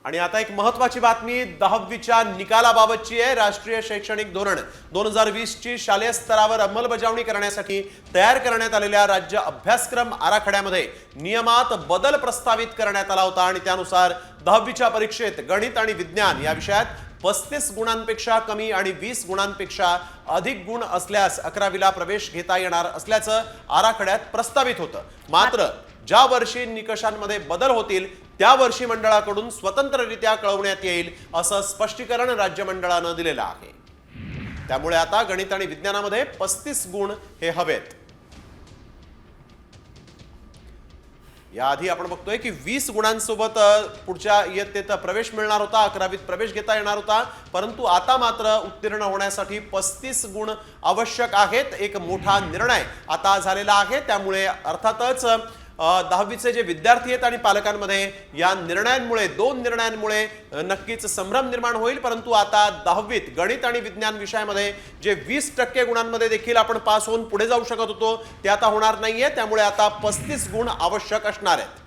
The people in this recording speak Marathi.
आणि आता एक महत्त्वाची बातमी 10वीच्या निकालाबाबतची आहे। राष्ट्रीय शैक्षणिक धोरण 2020 ची शालेय स्तरावर अंमलबजावणी करण्यासाठी तयार करण्यात आलेल्या राज्य अभ्यासक्रम आराखड्यामध्ये नियमात बदल प्रस्तावित करण्यात आला होता आणि त्यानुसार 10वीच्या परीक्षेत गणित आणि विज्ञान या विषयात 35 गुणांपेक्षा कमी आणि 20 गुणांपेक्षा अधिक गुण असल्यास 11वीला प्रवेश घेता येणार असल्याचं आराखड्यात प्रस्तावित होतं। मात्र ज्या वर्षी निकषांमध्ये बदल होतील त्या वर्षी मंडळाकडून स्वतंत्ररित्या कळवण्यात येईल असं स्पष्टीकरण राज्य मंडळानं दिलेलं आहे। त्यामुळे आता गणित आणि विज्ञानामध्ये 35 गुण हे हवेत। याआधी आपण बघतोय की 20 गुणांसोबत पुढच्या इयत्तेत प्रवेश मिळणार होता, 11वीत प्रवेश घेता येणार होता, परंतु आता मात्र उत्तीर्ण होण्यासाठी 35 गुण आवश्यक आहेत। एक मोठा निर्णय आता झालेला आहे। त्यामुळे अर्थातच 10वीचे जे विद्यार्थी आहेत आणि पालकांमध्ये या निर्णयांमुळे, दोन निर्णयांमुळे नक्कीच संभ्रम निर्माण होईल। परंतु आता 10वीत गणित आणि विज्ञान विषयामध्ये जे 20% गुणांमध्ये देखील आपण पास होऊन पुढे जाऊ शकत होतो ते आता होणार नाहीये। त्यामुळे आता 35 गुण आवश्यक असणार आहेत।